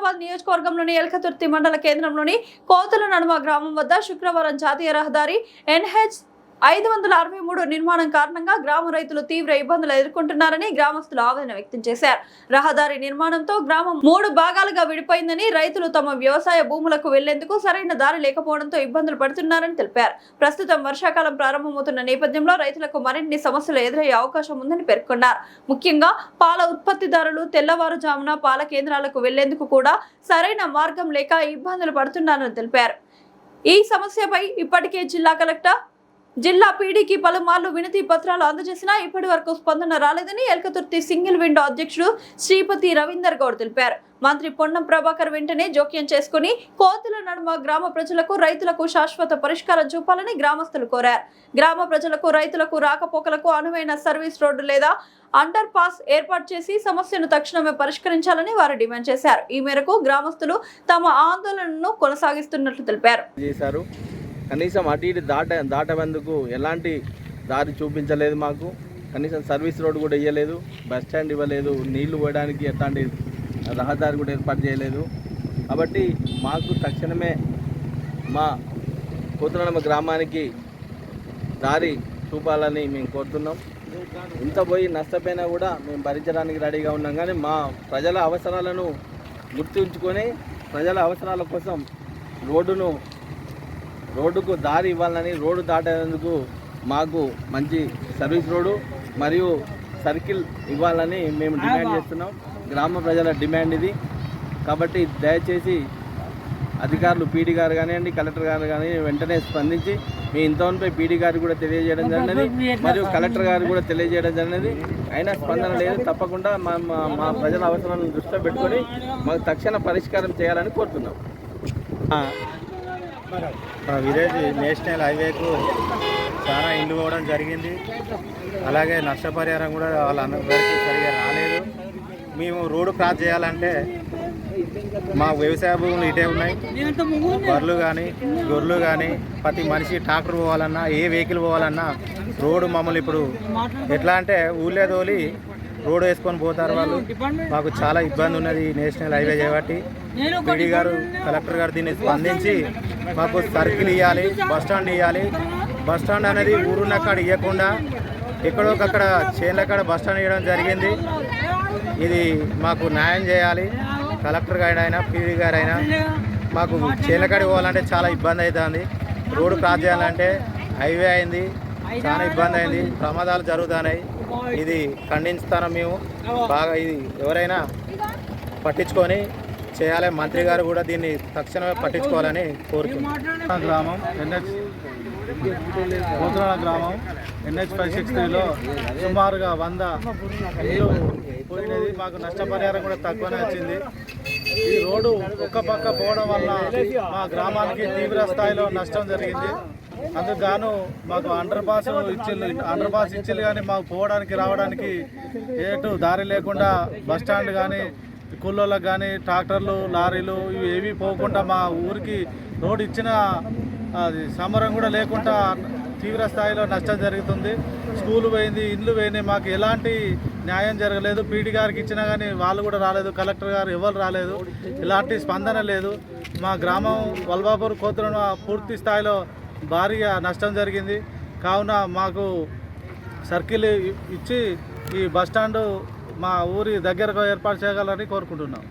హుజూరాబాద్ నియోజకవర్గంలోని ఎల్కతుర్తి మండల కేంద్రంలోని కోతుల నడుమ గ్రామం వద్ద శుక్రవారం జాతీయ రహదారి NH 563 నిర్మాణం కారణంగా గ్రామ రైతులు తీవ్ర ఇబ్బందులు ఎదుర్కొంటున్నారని గ్రామస్తులు ఆవేదన వ్యక్తం చేశారు. రహదారి నిర్మాణంతో గ్రామం 3 భాగాలుగా విడిపోయిందని, రైతులు తమ వ్యవసాయ భూములకు వెళ్లేందుకు సరైన దారి లేకపోవడంతో ఇబ్బందులు పడుతున్నారని తెలిపారు. ప్రస్తుతం వర్షాకాలం ప్రారంభమవుతున్న నేపథ్యంలో రైతులకు మరిన్ని సమస్యలు ఎదురయ్యే అవకాశం ఉందని పేర్కొన్నారు. ముఖ్యంగా పాల ఉత్పత్తిదారులు తెల్లవారుజామున పాల కేంద్రాలకు వెళ్లేందుకు కూడా సరైన మార్గం లేక ఇబ్బందులు పడుతున్నారని తెలిపారు. ఈ సమస్యపై ఇప్పటికే జిల్లా కలెక్టర్, జిల్లా పీడీకి పలుమార్లు వినతి పత్రాలు అందజేసినా ఇప్పటి వరకు స్పందన రాలేదని ఎల్కతుర్తి సింగిల్ విండో అధ్యక్షుడు శ్రీపతి రవీందర్ గౌడ్ తెలిపారు. మంత్రి పొన్నం ప్రభాకర్ వెంటనే జోక్యం చేసుకుని కోతుల నడుమ గ్రామ ప్రజలకు, రైతులకు శాశ్వత పరిష్కారం చూపాలని గ్రామస్తులు కోరారు. గ్రామ ప్రజలకు, రైతులకు రాకపోకలకు అనువైన సర్వీస్ రోడ్డు లేదా అండర్ పాస్ ఏర్పాటు చేసి సమస్యను తక్షణమే పరిష్కరించాలని వారు డిమాండ్ చేశారు. ఈ మేరకు గ్రామస్తులు తమ ఆందోళనను కొనసాగిస్తున్నట్లు తెలిపారు. కనీసం అటు ఇటు దాటేందుకు ఎలాంటి దారి చూపించలేదు. మాకు కనీసం సర్వీస్ రోడ్ కూడా ఇవ్వలేదు, బస్ స్టాండ్ ఇవ్వలేదు, నీళ్లు పోయడానికి ఎట్లాంటి రహదారి కూడా ఏర్పాటు చేయలేదు. కాబట్టి మాకు తక్షణమే మా కోతులనమ్మ గ్రామానికి దారి చూపాలని మేము కోరుతున్నాం. ఇంత పోయి నష్టపోయినా కూడా మేము భరించడానికి రెడీగా ఉన్నాం. కానీ మా ప్రజల అవసరాలను గుర్తుంచుకొని ప్రజల అవసరాల కోసం రోడ్డుకు దారి ఇవ్వాలని, రోడ్డు దాటేందుకు మాకు మంచి సర్వీస్ రోడ్డు మరియు సర్కిల్ ఇవ్వాలని మేము డిమాండ్ చేస్తున్నాం. గ్రామ ప్రజల డిమాండ్ ఇది. కాబట్టి దయచేసి అధికారులు, పీడీ గారు కానివ్వండి, కలెక్టర్ గారు కానీ వెంటనే స్పందించి మీ ఇంతవరపై పీడీ గారికి కూడా తెలియజేయడం జరిగినది మరియు కలెక్టర్ గారికి కూడా తెలియజేయడం జరిగినది. అయినా స్పందన లేదు. తప్పకుండా మా ప్రజల అవసరాలను దృష్టిలో పెట్టుకొని మాకు తక్షణ పరిష్కారం చేయాలని కోరుతున్నాం. మా విలేజ్ నేషనల్ హైవేకు చాలా ఇండ్లు పోవడం జరిగింది. అలాగే నష్టపరిహారం కూడా వాళ్ళందరికీ సరిగా రాలేదు. మేము రోడ్డు క్రాస్ చేయాలంటే మా వ్యవసాయ భూములు ఇటే ఉన్నాయి. బర్రెలు కానీ, గొర్రెలు కానీ, ప్రతి మనిషి ట్రాక్టర్ పోవాలన్నా, ఏ వెహికల్ పోవాలన్నా రోడ్డు మమ్మల్ని ఇప్పుడు ఎట్లా అంటే ఊళ్ళే తోలి రోడ్డు వేసుకొని పోతారు వాళ్ళు. మాకు చాలా ఇబ్బంది ఉన్నది నేషనల్ హైవే చేయబట్టి. పీడీ గారు, కలెక్టర్ గారు దీన్ని స్పందించి మాకు సర్కిల్ ఇవ్వాలి, బస్ స్టాండ్ ఇవ్వాలి. బస్ స్టాండ్ అనేది ఊరున్న కాడ ఇవ్వకుండా ఎక్కడొకక్కడ చేనుల కాడ బస్ స్టాండ్ ఇవ్వడం జరిగింది. ఇది మాకు న్యాయం చేయాలి. కలెక్టర్ గారు అయినా, పీడీ గారు అయినా మాకు చేనుల కాడికి పోవాలంటే చాలా ఇబ్బంది అవుతుంది. రోడ్డు క్రాస్ చేయాలంటే హైవే అయింది, చాలా ఇబ్బంది అయింది, ప్రమాదాలు జరుగుతున్నాయి. ఇది ఖండిస్తాను మేము బాగా. ఇది ఎవరైనా పట్టించుకొని చేయాలి. మంత్రి గారు కూడా దీన్ని తక్షణమే పట్టించుకోవాలని కోరుతున్నాం. గ్రామం కోతుల గ్రామం NH 563లో సుమారుగా 100 ఇల్లు పోయినది. మాకు నష్టపరిహారం కూడా తక్కువనే వచ్చింది. ఈ రోడ్డు ఒక్క పక్క పోవడం వల్ల మా గ్రామానికి తీవ్ర స్థాయిలో నష్టం జరిగింది. అందుకు గాను మాకు అండర్ పాస్ ఇచ్చిల్లు కానీ మాకు పోవడానికి రావడానికి ఏటు దారి లేకుండా బస్ స్టాండ్ కానీ, కూలోళ్ళకి కానీ, ట్రాక్టర్లు, లారీలు ఇవి ఏవి పోకుండా మా ఊరికి రోడ్డు ఇచ్చిన అది సమరం కూడా లేకుండా తీవ్ర స్థాయిలో నష్టం జరుగుతుంది. స్కూలు పోయింది, ఇండ్లు పోయినాయి. మాకు ఎలాంటి న్యాయం జరగలేదు. పీడీ గారికి ఇచ్చినా కానీ వాళ్ళు కూడా రాలేదు, కలెక్టర్ గారు ఎవరు రాలేదు, ఎలాంటి స్పందన లేదు. మా గ్రామం వల్బాపూర్ కోతులను పూర్తి స్థాయిలో భారీగా నష్టం జరిగింది. కావున మాకు సర్కిల్ ఇచ్చి ఈ బస్టాండు మా ఊరి దగ్గరకు ఏర్పాటు చేయగలని కోరుకుంటున్నాం.